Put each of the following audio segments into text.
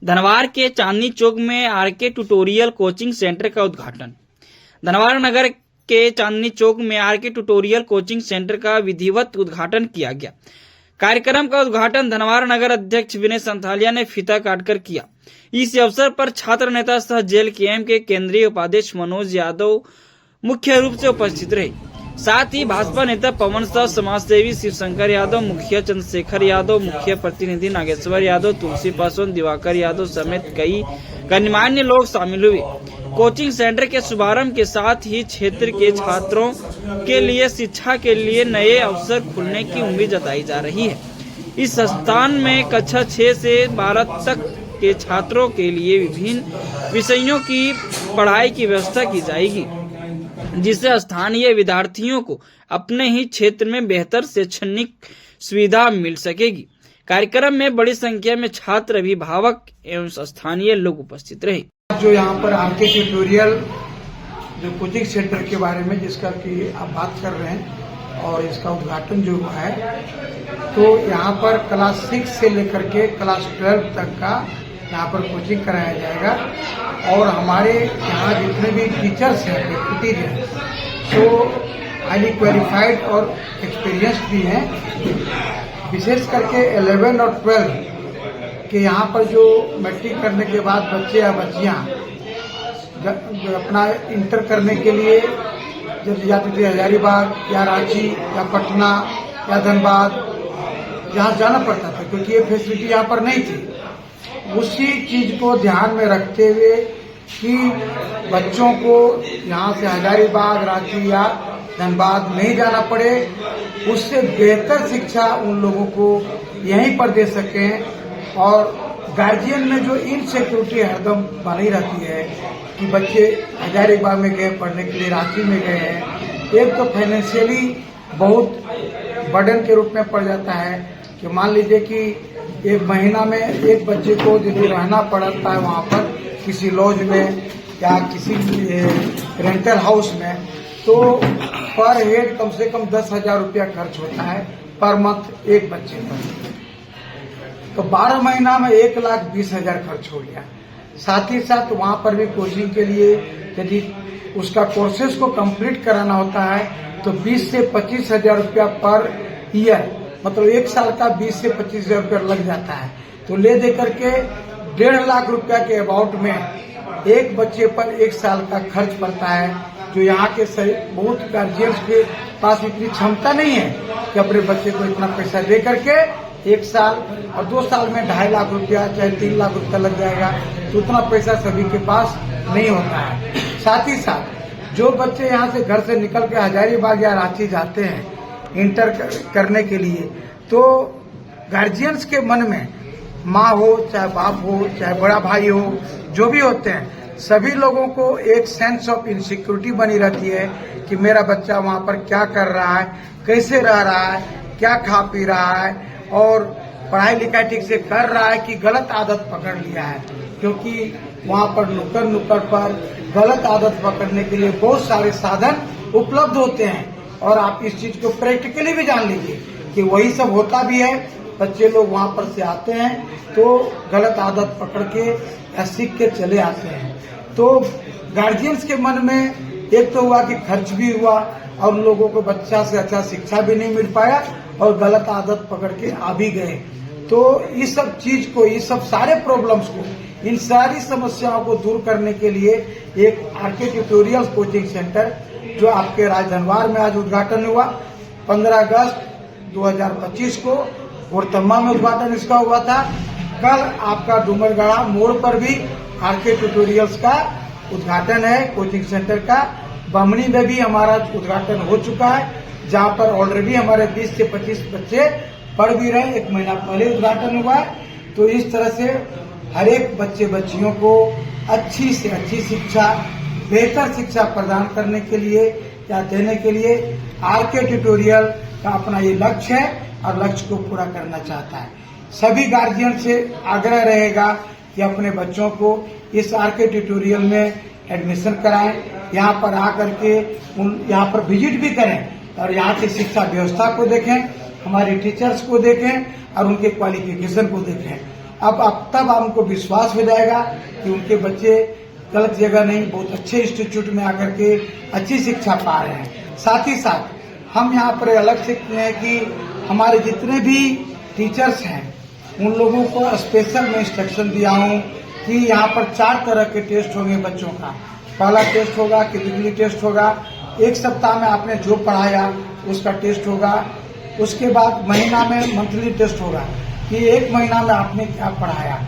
धनवार के चांदनी चौक में R K tutorial coaching centre का उद्घाटन। धनवार नगर के चांदनी चौक में आरके ट्यूटोरियल कोचिंग सेंटर का विधिवत उद्घाटन किया गया। कार्यक्रम का उद्घाटन धनवार नगर अध्यक्ष विनय संथालिया ने फीता काटकर किया। इस अवसर पर छात्र नेता सह जेल केएम के केंद्रीय उपाध्यक्ष मनोज यादव मुख्य रूप से उपस्थित रहे। साथ ही भाजपा नेता पवन साह, समाजसेवी शिवशंकर यादव, मुखिया चंद्रशेखर यादव, मुखिया प्रतिनिधि नागेश्वर यादव, तुलसी पासवान, दिवाकर यादव समेत कई गणमान्य लोग शामिल हुए। कोचिंग सेंटर के शुभारंभ के साथ ही क्षेत्र के छात्रों के लिए शिक्षा के लिए नए अवसर खुलने की उम्मीद जताई जा रही है। इस संस्थान में कक्षा 6 से 12 तक के छात्रों के लिए विभिन्न विषयों की पढ़ाई की व्यवस्था की जाएगी, जिससे स्थानीय विद्यार्थियों को अपने ही क्षेत्र में बेहतर शैक्षणिक सुविधा मिल सकेगी। कार्यक्रम में बड़ी संख्या में छात्र, अभिभावक एवं स्थानीय लोग उपस्थित रहे। जो यहाँ पर आरके ट्यूटोरियल जो कोचिंग सेंटर के बारे में जिसका कि आप बात कर रहे हैं और इसका उद्घाटन जो हुआ है, तो यहाँ पर क्लास 6 से लेकर के क्लास 12 तक का यहाँ पर कोचिंग कराया जाएगा। और हमारे यहाँ जितने भी टीचर्स हैं, फैकल्टीज हैं, तो हाईली क्वालिफाइड और एक्सपीरियंस्ड भी हैं। विशेष करके 11 और 12 कि यहाँ पर जो मैट्रिक करने के बाद बच्चे या बच्चियाँ अपना इंटर करने के लिए जब जाते थे हजारीबाग या रांची या पटना या धनबाद, यहाँ जाना पड़ता था क्योंकि ये फैसिलिटी यहाँ पर नहीं थी। उसी चीज को ध्यान में रखते हुए कि बच्चों को यहाँ से हजारीबाग, रांची या धनबाद नहीं जाना पड़े, उससे बेहतर शिक्षा उन लोगों को यहीं पर दे सकें। और गार्जियन में जो इनसिक्योरिटी हरदम बनी रहती है कि बच्चे हजारीबाग में गए पढ़ने के लिए, रांची में गए हैं, एक तो फाइनेंशियली बहुत बर्डन के रूप में पड़ जाता है कि मान लीजिए कि एक महीना में एक बच्चे को यदि रहना पड़ता है वहाँ पर किसी लॉज में या किसी रेंटल हाउस में, तो पर हेड कम से कम 10,000 रुपया खर्च होता है पर मंथ एक बच्चे पर। तो 12 महीना में 1,20,000 खर्च हो गया। साथ ही साथ वहाँ पर भी कोचिंग के लिए यदि उसका कोर्सेज को कंप्लीट कराना होता है तो 20 से 25,000 रुपया पर ईयर, मतलब एक साल का 20 से 25,000 रुपया लग जाता है। तो ले दे करके 1.5 लाख रुपया के अबाउट में एक बच्चे पर एक साल का खर्च पड़ता है, जो यहाँ के बहुत गार्जियंस के पास इतनी क्षमता नहीं है कि अपने बच्चे को इतना पैसा दे करके एक साल और 2 साल में 2.5 लाख रुपया चाहे 3 लाख रुपया लग जाएगा, तो उतना पैसा सभी के पास नहीं होता है। साथ ही साथ जो बच्चे यहाँ से घर से निकल के हजारीबाग या रांची जाते हैं इंटर करने के लिए, तो गार्जियंस के मन में माँ हो चाहे बाप हो चाहे बड़ा भाई हो, जो भी होते हैं, सभी लोगों को एक सेंस ऑफ इनसिक्योरिटी बनी रहती है कि मेरा बच्चा वहाँ पर क्या कर रहा है, कैसे रह रहा है, क्या खा पी रहा है और पढ़ाई लिखाई ठीक से कर रहा है कि गलत आदत पकड़ लिया है। क्योंकि वहाँ पर नुक्कड़ पर गलत आदत पकड़ने के लिए बहुत सारे साधन उपलब्ध होते हैं और आप इस चीज को प्रैक्टिकली भी जान लीजिए कि वही सब होता भी है। बच्चे लोग वहाँ पर से आते हैं तो गलत आदत पकड़ के या सीख के चले आते हैं। तो गार्जियंस के मन में एक तो हुआ कि खर्च भी हुआ और उन लोगों को बच्चा से अच्छा शिक्षा भी नहीं मिल पाया और गलत आदत पकड़ के आ भी गए। तो इस सब चीज को, इस सब सारे प्रॉब्लम्स को, इन सारी समस्याओं को दूर करने के लिए एक आरके ट्यूटोरियल कोचिंग सेंटर जो आपके राजधनवार में आज उद्घाटन हुआ। 15 अगस्त 2025 को गोरतम्मा में उद्घाटन इसका हुआ था। कल आपका डूमरगढ़ा मोड़ पर भी आरके ट्यूटोरियल्स का उद्घाटन है कोचिंग सेंटर का। बमनी में भी हमारा उद्घाटन हो चुका है, जहाँ पर ऑलरेडी हमारे 20 से 25 बच्चे पढ़ भी रहे, 1 महीना पहले उद्घाटन हुआ है। तो इस तरह से हर एक बच्चे बच्चियों को अच्छी से अच्छी शिक्षा, बेहतर शिक्षा प्रदान करने के लिए या देने के लिए आरके ट्यूटोरियल का अपना ये लक्ष्य है और लक्ष्य को पूरा करना चाहता है। सभी गार्जियन से आग्रह रहेगा कि अपने बच्चों को इस आरके ट्यूटोरियल में एडमिशन कराएं, यहाँ पर आकर के यहाँ पर विजिट भी करें और यहाँ की शिक्षा व्यवस्था को देखें, हमारे टीचर्स को देखें और उनके क्वालिफिकेशन को देखें। अब तब हमको विश्वास हो जाएगा कि उनके बच्चे गलत जगह नहीं, बहुत अच्छे इंस्टीट्यूट में आकर के अच्छी शिक्षा पा रहे हैं। साथ ही साथ हम यहाँ पर अलग सीखते हैं कि हमारे जितने भी टीचर्स हैं उन लोगों को स्पेशल मैं इंस्ट्रक्शन दिया हूँ कि यहाँ पर 4 तरह के टेस्ट होंगे बच्चों का। पहला टेस्ट होगा क्लिनिकली टेस्ट होगा, 1 सप्ताह में आपने जो पढ़ाया उसका टेस्ट होगा। उसके बाद महीना में मंथली टेस्ट होगा कि 1 महीना में आपने क्या पढ़ाया।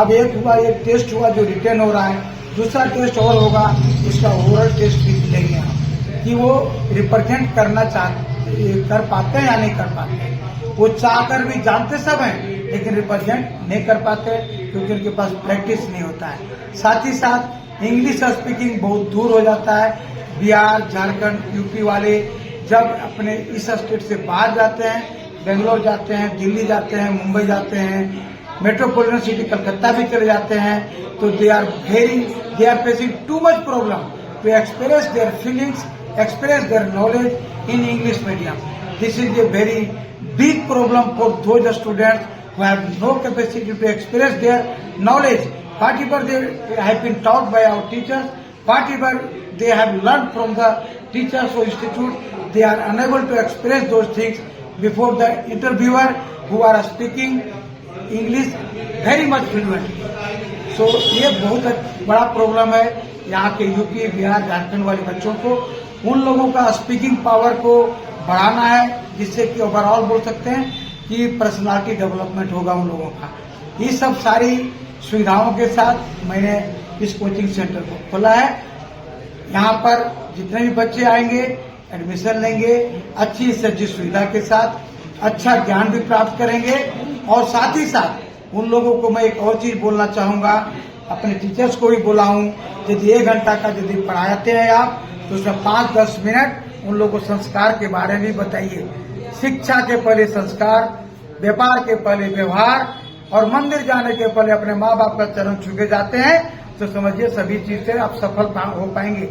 अब एक टेस्ट हुआ जो रिटर्न हो रहा है, दूसरा टेस्ट और होगा, उसका ओरल टेस्ट भी लेंगे हम कि वो रिप्रेजेंट कर पाते हैं या नहीं कर पाते हैं। वो चाहकर भी जानते सब हैं लेकिन रिप्रेजेंट नहीं कर पाते क्योंकि उनके पास प्रैक्टिस नहीं होता है। साथ ही साथ इंग्लिश स्पीकिंग बहुत दूर हो जाता है। बिहार, झारखंड, यूपी वाले जब अपने इस स्टेट से बाहर जाते हैं, बेंगलोर जाते हैं, दिल्ली जाते हैं, मुंबई जाते हैं, मेट्रोपॉलिटन सिटी कलकत्ता भी चले जाते हैं, तो they are facing too much problem to express their feelings, express their knowledge in English medium. This is a very big problem for those students who have no capacity to express their knowledge. Whatever they have been taught by our teachers, whatever they have learned from the teachers or institute, they are unable to express those things before the interviewer who are speaking English very much fluently. So ये बहुत बड़ा problem है यहाँ के UP, Bihar, Jharkhand वाले बच्चों को। उन लोगों का स्पीकिंग पावर को बढ़ाना है जिससे कि ओवरऑल बोल सकते हैं कि पर्सनालिटी डेवलपमेंट होगा उन लोगों का। ये सब सारी सुविधाओं के साथ मैंने इस कोचिंग सेंटर को खोला है। यहाँ पर जितने भी बच्चे आएंगे एडमिशन लेंगे, अच्छी सज्जी सुविधा के साथ अच्छा ज्ञान भी प्राप्त करेंगे। और साथ ही साथ उन लोगों को मैं एक और चीज बोलना चाहूंगा, अपने टीचर्स को भी बोला हूँ, यदि 1 घंटा का यदि पढ़ाते हैं आप तो उसमें 5-10 मिनट उन लोगों को संस्कार के बारे में बताइए। शिक्षा के पहले संस्कार, व्यापार के पहले व्यवहार, और मंदिर जाने के पहले अपने माँ बाप का चरण छू के जाते हैं तो समझिए सभी चीज से आप सफल हो पाएंगे।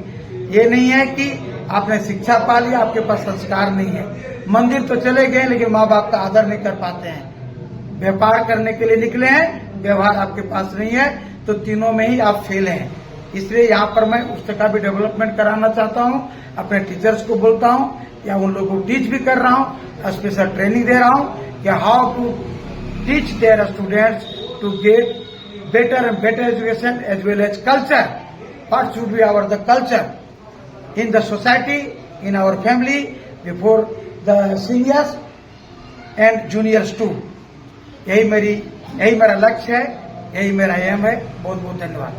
ये नहीं है कि आपने शिक्षा पा लिया आपके पास संस्कार नहीं है, मंदिर तो चले गए लेकिन माँ बाप का आदर नहीं कर पाते हैं, व्यापार करने के लिए निकले हैं, व्यवहार आपके पास नहीं है, तो तीनों में ही आप फेल हैं। इसलिए यहाँ पर मैं उसका भी डेवलपमेंट कराना चाहता हूँ, अपने टीचर्स को बोलता हूँ या उन लोगों को टीच भी कर रहा हूँ, स्पेशल ट्रेनिंग दे रहा हूँ कि how to teach their students to get better and better education as well as culture. What should be our the culture in the society, in our family, before the seniors and juniors too. यही मेरा लक्ष्य है, यही मेरा M है। बहुत बहुत धन्यवाद।